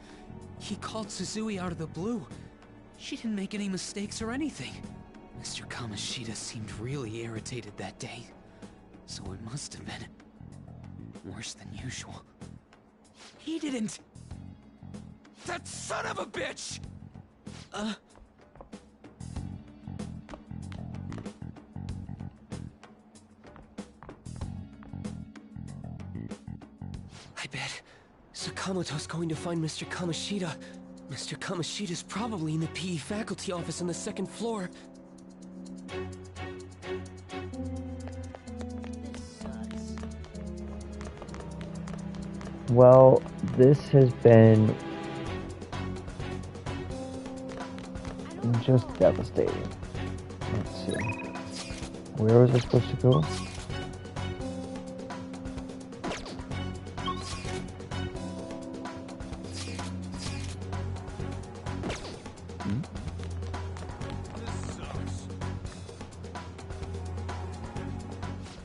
he called Susui out of the blue. She didn't make any mistakes or anything. Mr. Komoshida seemed really irritated that day. So it must have been worse than usual. He didn't... That son of a bitch! I bet Sakamoto's going to find Mr. Komoshida. Mr. Kamoshida's probably in the PE faculty office on the second floor. Well, this has been just devastating. Let's see. Where was I supposed to go?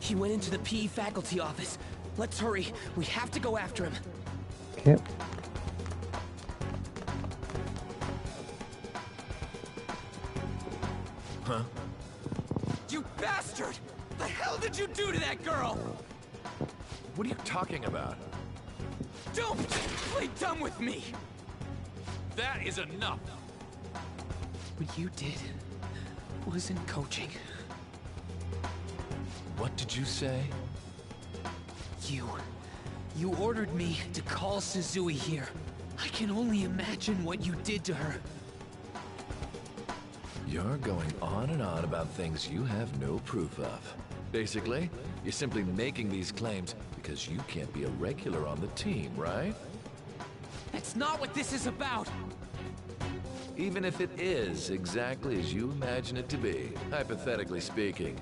He went into the PE faculty office. Let's hurry. We have to go after him. Okay. Huh? You bastard! The hell did you do to that girl? What are you talking about? Don't play dumb with me! That is enough! What you did wasn't coaching. What did you say? You ordered me to call Susui here. I can only imagine what you did to her. You're going on and on about things you have no proof of. Basically, you're simply making these claims because you can't be a regular on the team, right? That's not what this is about! Even if it is exactly as you imagine it to be, hypothetically speaking,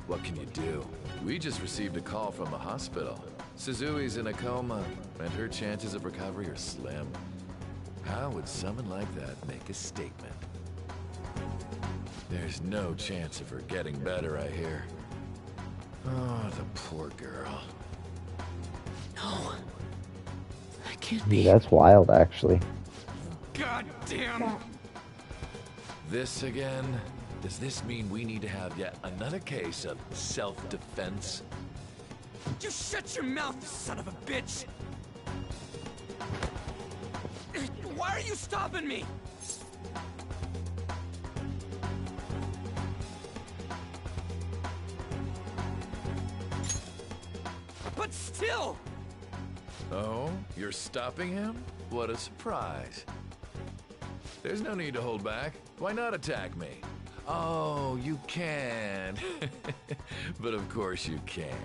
what can you do? We just received a call from a hospital. Suzui's in a coma, and her chances of recovery are slim. How would someone like that make a statement? There's no chance of her getting better, I hear. Oh, the poor girl. No. That can't be. That's wild, actually. God damn! This again? Does this mean we need to have yet another case of self-defense? You shut your mouth, son of a bitch! Why are you stopping me? But still! Oh, you're stopping him? What a surprise. There's no need to hold back. Why not attack me? Oh, you can. But of course you can.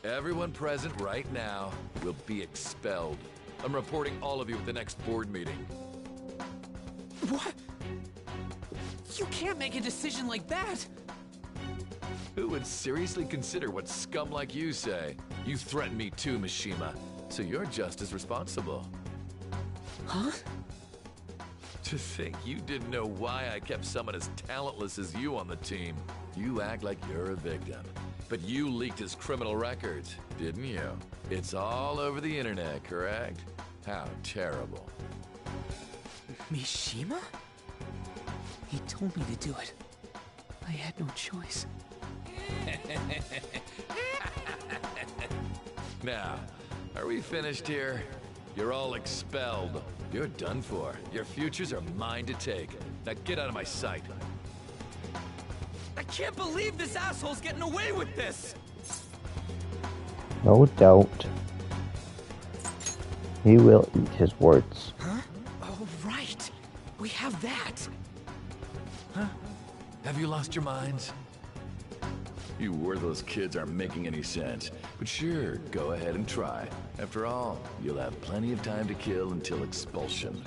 Everyone present right now will be expelled. I'm reporting all of you at the next board meeting. What? You can't make a decision like that! Who would seriously consider what scum like you say? You threatened me too, Mishima, so you're just as responsible. Huh? To think you didn't know why I kept someone as talentless as you on the team. You act like you're a victim. But you leaked his criminal records, didn't you? It's all over the internet, correct? How terrible. Mishima? He told me to do it. I had no choice. Now, are we finished here? You're all expelled. You're done for. Your futures are mine to take. Now get out of my sight. I can't believe this asshole's getting away with this! No doubt. He will eat his words. Huh? Oh, right. We have that. Huh? Have you lost your minds? You worthless kids aren't making any sense. But sure, go ahead and try. After all, you'll have plenty of time to kill until expulsion.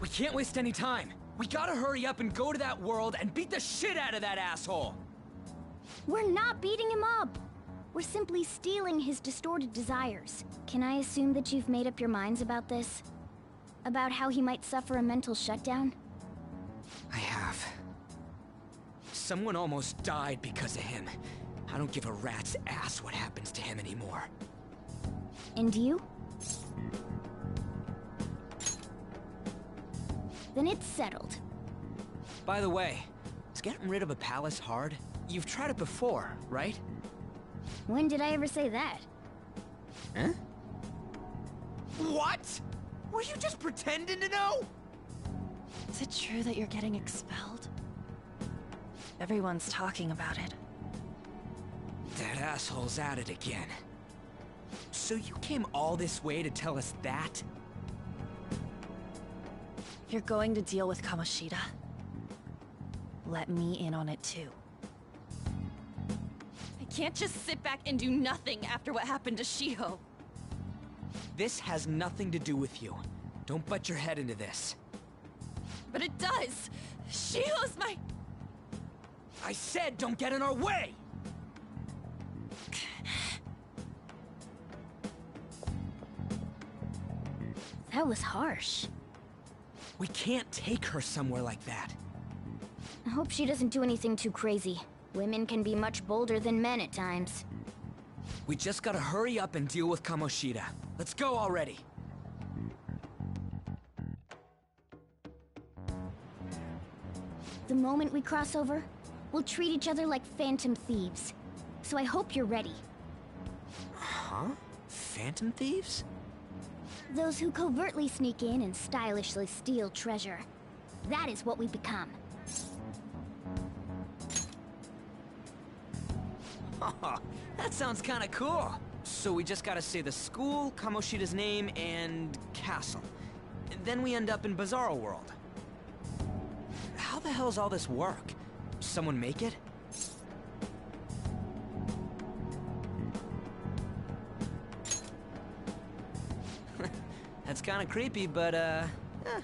We can't waste any time. We gotta hurry up and go to that world and beat the shit out of that asshole! We're not beating him up! We're simply stealing his distorted desires. Can I assume that you've made up your minds about this? About how he might suffer a mental shutdown? I have. Someone almost died because of him. I don't give a rat's ass what happens to him anymore. And you? Then it's settled. By the way, is getting rid of a palace hard? You've tried it before, right? When did I ever say that? Huh? What? Were you just pretending to know? Is it true that you're getting expelled? Everyone's talking about it. That asshole's at it again. So you came all this way to tell us that? If you're going to deal with Komoshida, let me in on it too. I can't just sit back and do nothing after what happened to Shiho. This has nothing to do with you. Don't butt your head into this. But it does! Shiho's my... I said don't get in our way! That was harsh. We can't take her somewhere like that. I hope she doesn't do anything too crazy. Women can be much bolder than men at times. We just gotta hurry up and deal with Komoshida. Let's go already. The moment we cross over, we'll treat each other like phantom thieves. So I hope you're ready. Huh? Phantom thieves? Those who covertly sneak in and stylishly steal treasure. That is what we become. That sounds kinda cool. So we just gotta say the school, Kamoshida's name, and castle. Then we end up in Bizarro World. How the hell's all this work? Someone make it? That's kinda creepy, but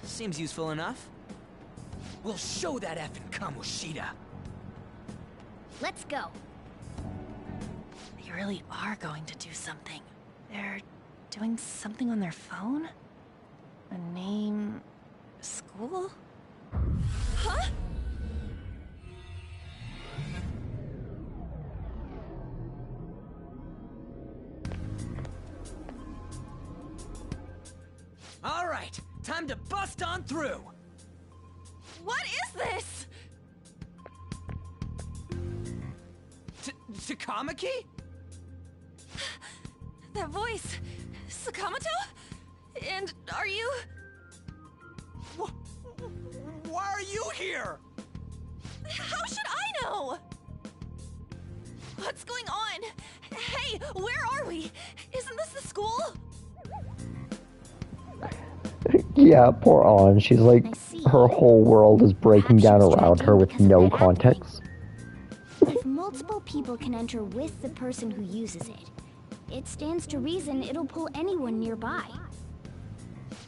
seems useful enough. We'll show that effing Komoshida. Let's go. They really are going to do something. They're doing something on their phone? A name... school? Huh? All right, time to bust on through. What is this? Takamaki? That voice... Sakamoto? And are you... Why are you here? How should I know? What's going on? Hey, where are we? Isn't this the school? Yeah, poor Ann. She's like, her whole world is breaking down around her with no context. If multiple people can enter with the person who uses it, it stands to reason it'll pull anyone nearby.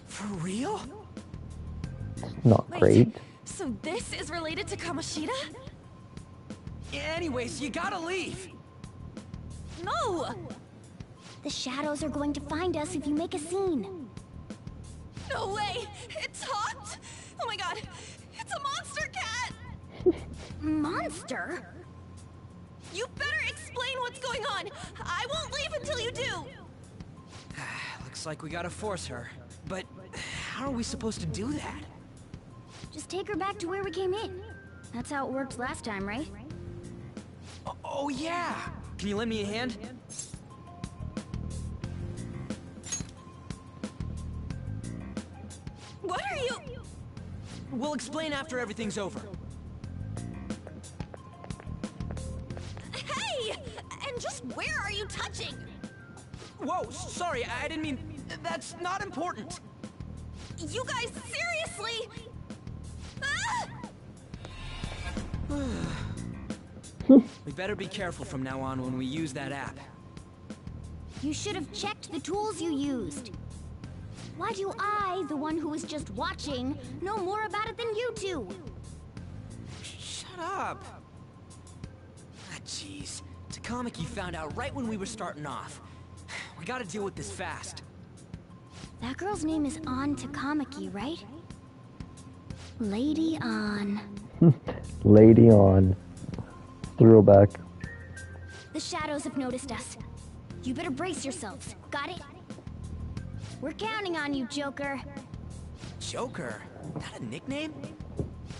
For real? Not great. So this is related to Komoshida? Anyways, you gotta leave. No! The shadows are going to find us if you make a scene. No way! It talked! Oh my god! It's a monster cat! Monster? You better explain what's going on! I won't leave until you do! Looks like we gotta force her. But how are we supposed to do that? Just take her back to where we came in. That's how it worked last time, right? Oh yeah! Can you lend me a hand? What are you... We'll explain after everything's over. Hey! And just where are you touching? Whoa, sorry, I didn't mean... That's not important. You guys, seriously? We better be careful from now on when we use that app. You should have checked the tools you used. Why do I, the one who was just watching, know more about it than you two? Shut up. Ah, jeez. Takamaki found out right when we were starting off. We gotta deal with this fast. That girl's name is An Takamaki, right? Lady An. Lady on. Throwback. The shadows have noticed us. You better brace yourselves. Got it? We're counting on you, Joker. Joker? That a nickname?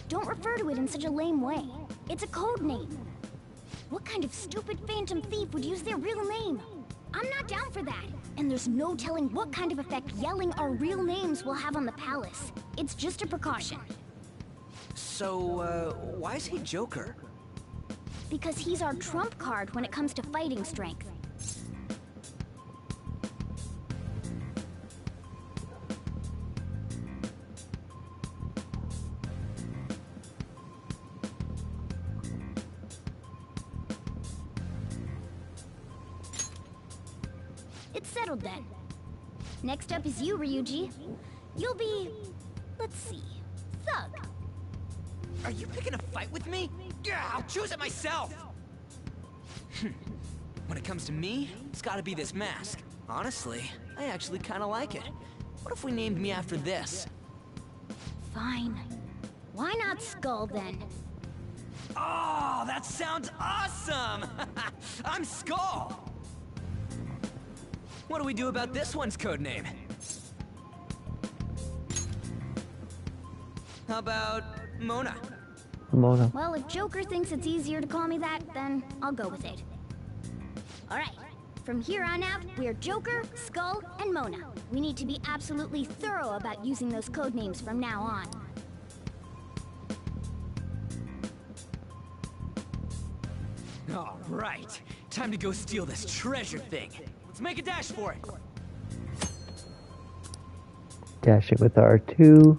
Don't refer to it in such a lame way. It's a code name. What kind of stupid phantom thief would use their real name? I'm not down for that. And there's no telling what kind of effect yelling our real names will have on the palace. It's just a precaution. So, why is he Joker? Because he's our trump card when it comes to fighting strength. It's settled then. Next up is you, Ryuji. You'll be... let's see... Thug. Are you picking a fight with me? Yeah, I'll choose it myself! When it comes to me, it's gotta be this mask. Honestly, I actually kinda like it. What if we named me after this? Fine. Why not Skull, then? Oh, that sounds awesome! I'm Skull! What do we do about this one's codename? How about Mona? Mona. Well, if Joker thinks it's easier to call me that, then I'll go with it. Alright, from here on out, we're Joker, Skull, and Mona. We need to be absolutely thorough about using those code names from now on. Alright, time to go steal this treasure thing. Let's make a dash for it. Dash it with R2.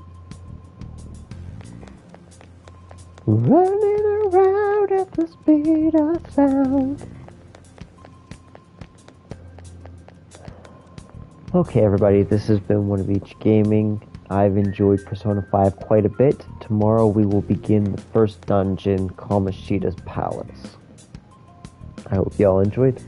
Running around at the speed of sound. Okay, everybody, this has been One of Each Gaming. I've enjoyed Persona 5 quite a bit. Tomorrow we will begin the first dungeon, Komoshida's Palace. I hope you all enjoyed.